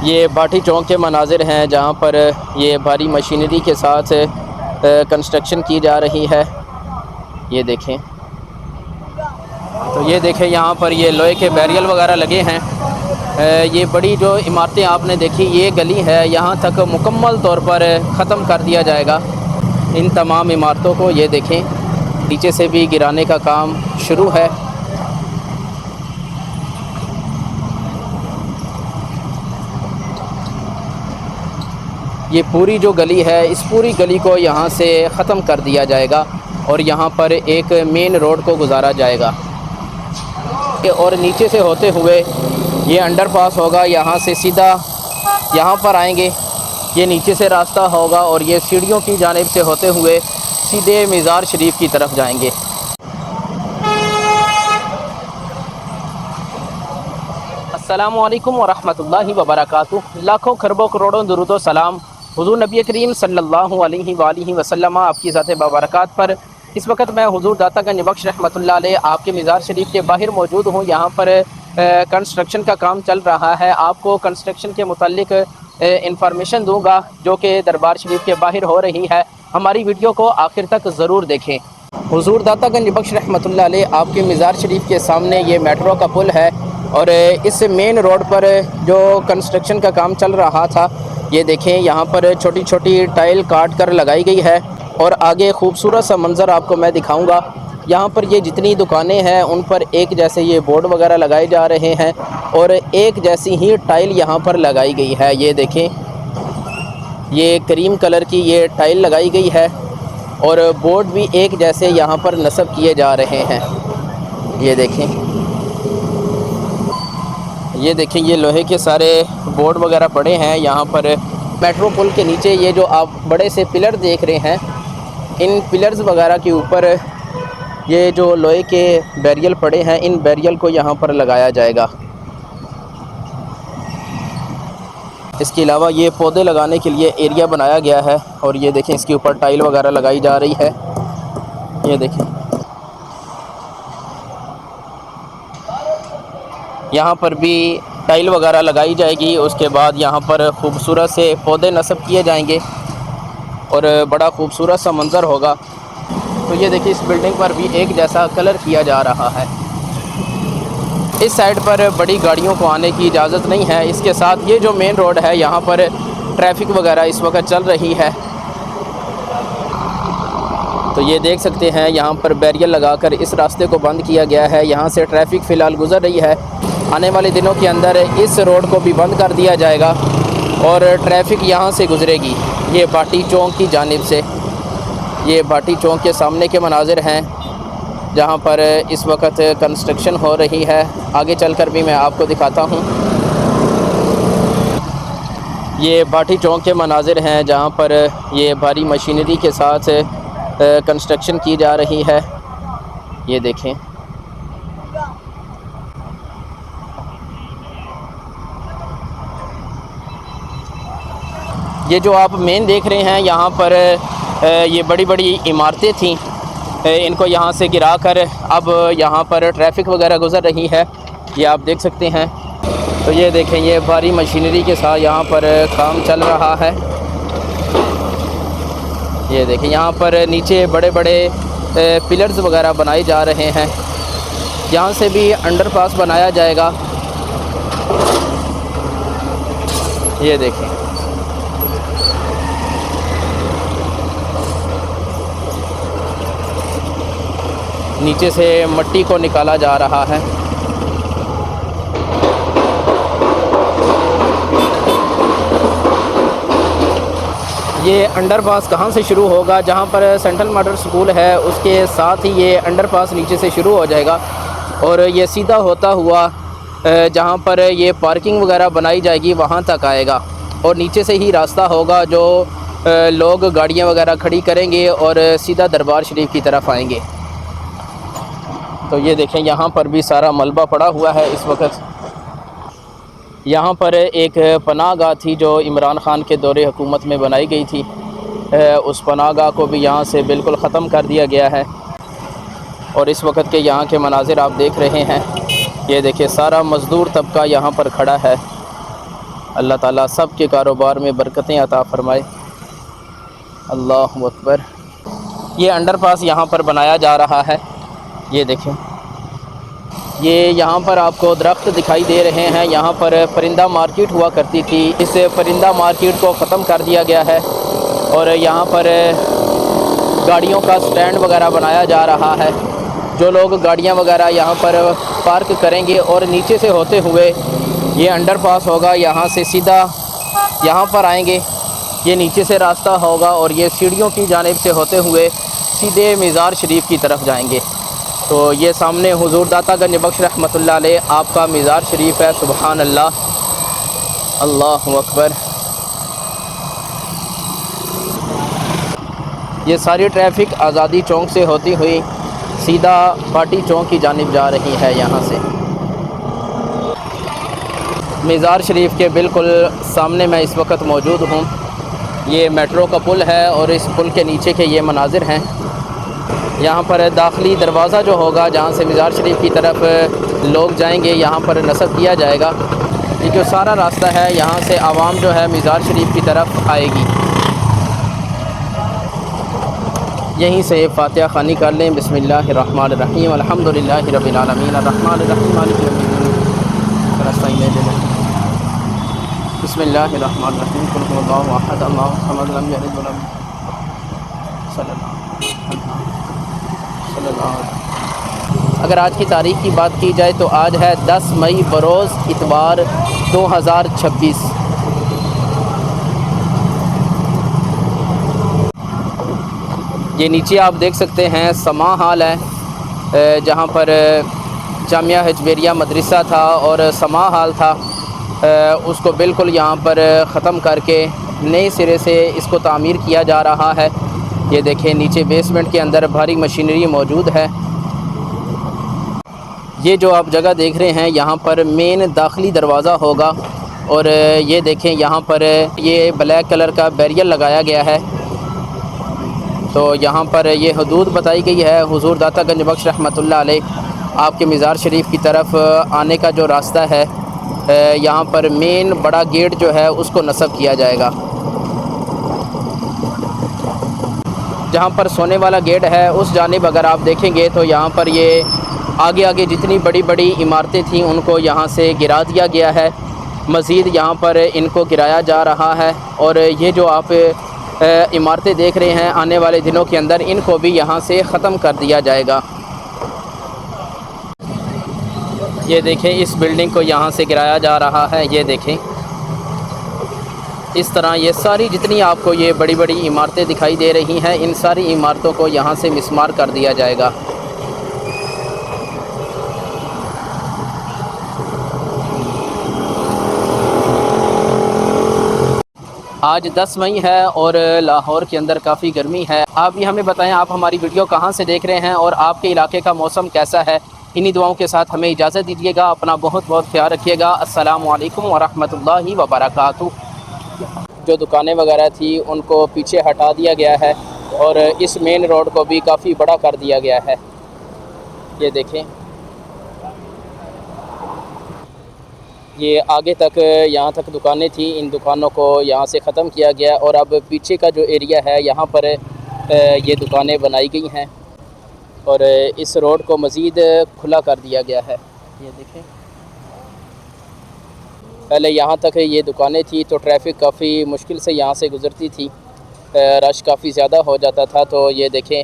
ये भाटी चौक के मनाजिर हैं जहाँ पर ये भारी मशीनरी के साथ कंस्ट्रक्शन की जा रही है। ये देखें, तो ये देखें यहाँ पर ये लोहे के बैरियल वगैरह लगे हैं। ये बड़ी जो इमारतें आपने देखी, ये गली है, यहाँ तक मुकम्मल तौर पर ख़त्म कर दिया जाएगा इन तमाम इमारतों को। ये देखें, नीचे से भी गिराने का काम शुरू है। ये पूरी जो गली है, इस पूरी गली को यहाँ से ख़त्म कर दिया जाएगा और यहाँ पर एक मेन रोड को गुजारा जाएगा और नीचे से होते हुए ये अंडरपास होगा। यहाँ से सीधा यहाँ पर आएंगे, ये नीचे से रास्ता होगा और ये सीढ़ियों की जानिब से होते हुए सीधे मज़ार शरीफ की तरफ जाएंगे। अस्सलामु अलैकुम वरहमतुल्लाहि वबरकातुहू। लाखों खरबों करोड़ों दुरूद सलाम हुज़ूर नबी करीम सल्लल्लाहु अलैहि वसल्लम आपकी ज़ात बाबरकात पर। इस वक्त मैं हुज़ूर दातागंज बख्श रहमतुल्लाह अलैह आपके मज़ार शरीफ के बाहर मौजूद हूँ। यहाँ पर कंस्ट्रक्शन का काम चल रहा है। आपको कंस्ट्रक्शन के मुतालिक इंफॉर्मेशन दूँगा जो कि दरबार शरीफ के बाहर हो रही है। हमारी वीडियो को आखिर तक ज़रूर देखें। हुज़ूर दातागंज बख्श रहमतुल्लाह अलैह आपके मज़ार शरीफ के सामने ये मेट्रो का पुल है और इस मेन रोड पर जो कंस्ट्रक्शन का काम चल रहा था, ये देखें यहाँ पर छोटी छोटी टाइल काट कर लगाई गई है और आगे खूबसूरत सा मंज़र आपको मैं दिखाऊंगा। यहाँ पर ये जितनी दुकानें हैं उन पर एक जैसे ये बोर्ड वगैरह लगाए जा रहे हैं और एक जैसी ही टाइल यहाँ पर लगाई गई है। ये देखें, ये क्रीम कलर की ये टाइल लगाई गई है और बोर्ड भी एक जैसे यहाँ पर नस्ब किए जा रहे हैं। ये देखें, ये देखें, ये लोहे के सारे बोर्ड वगैरह पड़े हैं। यहाँ पर मेट्रो पुल के नीचे ये जो आप बड़े से पिलर देख रहे हैं, इन पिलर्स वगैरह के ऊपर ये जो लोहे के बैरियल पड़े हैं, इन बैरियल को यहाँ पर लगाया जाएगा। इसके अलावा ये पौधे लगाने के लिए एरिया बनाया गया है और ये देखें, इसके ऊपर टाइल वगैरह लगाई जा रही है। ये देखें, यहाँ पर भी टाइल वगैरह लगाई जाएगी। उसके बाद यहाँ पर खूबसूरत से पौधे नस्ब किए जाएंगे और बड़ा खूबसूरत सा मंज़र होगा। तो ये देखिए, इस बिल्डिंग पर भी एक जैसा कलर किया जा रहा है। इस साइड पर बड़ी गाड़ियों को आने की इजाज़त नहीं है। इसके साथ ये जो मेन रोड है, यहाँ पर ट्रैफिक वगैरह इस वक्त चल रही है। तो ये देख सकते हैं, यहाँ पर बैरियर लगाकर इस रास्ते को बंद किया गया है। यहाँ से ट्रैफिक फ़िलहाल गुज़र रही है। आने वाले दिनों के अंदर इस रोड को भी बंद कर दिया जाएगा और ट्रैफिक यहाँ से गुज़रेगी। ये भाटी चौक की जानिब से, ये भाटी चौक के सामने के मनाजिर हैं जहाँ पर इस वक्त कंस्ट्रक्शन हो रही है। आगे चलकर भी मैं आपको दिखाता हूँ। ये भाटी चौक के मनाजिर हैं जहाँ पर ये भारी मशीनरी के साथ कंस्ट्रक्शन की जा रही है। ये देखें, ये जो आप मेन देख रहे हैं, यहाँ पर ये बड़ी बड़ी इमारतें थीं, इनको यहाँ से गिरा कर अब यहाँ पर ट्रैफिक वगैरह गुज़र रही है। ये आप देख सकते हैं। तो ये देखें, ये भारी मशीनरी के साथ यहाँ पर काम चल रहा है। ये देखें, यहाँ पर नीचे बड़े बड़े पिलर्स वगैरह बनाए जा रहे हैं। यहाँ से भी अंडरपास बनाया जाएगा। ये देखें, नीचे से मिट्टी को निकाला जा रहा है। ये अंडरपास कहाँ से शुरू होगा? जहाँ पर सेंट्रल मॉडल स्कूल है उसके साथ ही ये अंडरपास नीचे से शुरू हो जाएगा और ये सीधा होता हुआ जहाँ पर ये पार्किंग वगैरह बनाई जाएगी वहाँ तक आएगा और नीचे से ही रास्ता होगा जो लोग गाड़ियाँ वगैरह खड़ी करेंगे और सीधा दरबार शरीफ की तरफ आएंगे। तो ये देखें, यहाँ पर भी सारा मलबा पड़ा हुआ है इस वक्त। यहाँ पर एक पनाहगाह थी जो इमरान ख़ान के दौरे हुकूमत में बनाई गई थी। उस पनाहगाह को भी यहाँ से बिल्कुल ख़त्म कर दिया गया है और इस वक्त के यहाँ के मनाजिर आप देख रहे हैं। ये देखिए, सारा मज़दूर तबका यहाँ पर खड़ा है। अल्लाह ताला सब के कारोबार में बरकतें अता फ़रमाए। अल्लाहु अकबर। ये अंडरपास यहाँ पर बनाया जा रहा है। ये देखें, ये यहाँ पर आपको दरख्त दिखाई दे रहे हैं। यहाँ पर परिंदा मार्केट हुआ करती थी, इस परिंदा मार्केट को ख़त्म कर दिया गया है और यहाँ पर गाड़ियों का स्टैंड वगैरह बनाया जा रहा है। जो लोग गाड़ियाँ वगैरह यहाँ पर पार्क करेंगे और नीचे से होते हुए ये अंडरपास होगा, यहाँ से सीधा यहाँ पर आएंगे, ये नीचे से रास्ता होगा और ये सीढ़ियों की जानिब से होते हुए सीधे मज़ार शरीफ की तरफ जाएंगे। तो ये सामने हुज़ूर दाता गंज बख्श रहमतुल्लाह अलैह आपका मज़ार शरीफ है। सुबहान अल्लाह, अल्लाहु अकबर। ये सारी ट्रैफिक आज़ादी चौक से होती हुई सीधा पार्टी चौक की जानिब जा रही है। यहाँ से मज़ार शरीफ के बिल्कुल सामने मैं इस वक्त मौजूद हूँ। ये मेट्रो का पुल है और इस पुल के नीचे के ये मनाजिर हैं। यहाँ पर दाखिली दरवाज़ा जो होगा, जहाँ से मज़ार शरीफ की तरफ लोग जाएंगे, यहाँ पर नस्ब किया जाएगा। ये जो सारा रास्ता है, यहाँ से आवाम जो है मज़ार शरीफ की तरफ आएगी। यहीं से फातिहा ख़ानी कर लें। बिस्मिल्लाहिर्रहमानिर्रहीम, अल्हम्दुलिल्लाहि रब्बिल आलमीन, अर्रहमानिर्रहीम, मालिकि यौमिद्दीन, बिस्मिल्लाहिर्रहमानिर्रहीम, कुल हुवल्लाहु अहद, अल्लाहु समद, लम यलिद वलम अगर आज की तारीख़ की बात की जाए तो आज है 10 मई बरोज़ इतवार 2026। ये नीचे आप देख सकते हैं समा हाल है, जहाँ पर जामिया हिजवेरिया मदरसा था और समा हाल था। उसको बिल्कुल यहाँ पर ख़त्म करके नए सिरे से इसको तामीर किया जा रहा है। ये देखें, नीचे बेसमेंट के अंदर भारी मशीनरी मौजूद है। ये जो आप जगह देख रहे हैं, यहाँ पर मेन दाखिली दरवाज़ा होगा और ये देखें, यहाँ पर ये ब्लैक कलर का बैरियर लगाया गया है। तो यहाँ पर ये हदूद बताई गई है। हुज़ूर दाता गंज बख्श रहमतुल्लाह अलैह आपके मज़ार शरीफ की तरफ आने का जो रास्ता है, यहाँ पर मेन बड़ा गेट जो है उसको नस्ब किया जाएगा। जहाँ पर सोने वाला गेट है उस जानिब अगर आप देखेंगे तो यहाँ पर ये आगे आगे जितनी बड़ी बड़ी इमारतें थीं उनको यहाँ से गिरा दिया गया है। मज़ीद यहाँ पर इनको गिराया जा रहा है और ये जो आप इमारतें देख रहे हैं, आने वाले दिनों के अंदर इनको भी यहाँ से ख़त्म कर दिया जाएगा। ये देखें, इस बिल्डिंग को यहाँ से गिराया जा रहा है। ये देखें, इस तरह ये सारी जितनी आपको ये बड़ी बड़ी इमारतें दिखाई दे रही हैं, इन सारी इमारतों को यहाँ से मिसमार कर दिया जाएगा। आज 10 मई है और लाहौर के अंदर काफ़ी गर्मी है। आप भी हमें बताएं, आप हमारी वीडियो कहाँ से देख रहे हैं और आपके इलाके का मौसम कैसा है। इन्हीं दुआओं के साथ हमें इजाज़त दीजिएगा। अपना बहुत बहुत ख्याल रखिएगा। अस्सलामु अलैकुम वरहमतुल्लाहि वबरकातुहू। जो दुकानें वगैरह थी उनको पीछे हटा दिया गया है और इस मेन रोड को भी काफ़ी बड़ा कर दिया गया है। ये देखें, ये आगे तक यहाँ तक दुकानें थी, इन दुकानों को यहाँ से ख़त्म किया गया और अब पीछे का जो एरिया है यहाँ पर ये दुकानें बनाई गई हैं और इस रोड को मज़ीद खुला कर दिया गया है। ये देखें, पहले यहाँ तक ये दुकानें थी तो ट्रैफिक काफ़ी मुश्किल से यहाँ से गुज़रती थी, रश काफ़ी ज़्यादा हो जाता था। तो ये देखें,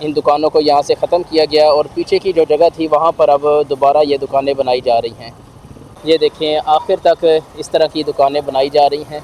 इन दुकानों को यहाँ से ख़त्म किया गया और पीछे की जो जगह थी वहाँ पर अब दोबारा ये दुकानें बनाई जा रही हैं। ये देखें, आखिर तक इस तरह की दुकानें बनाई जा रही हैं।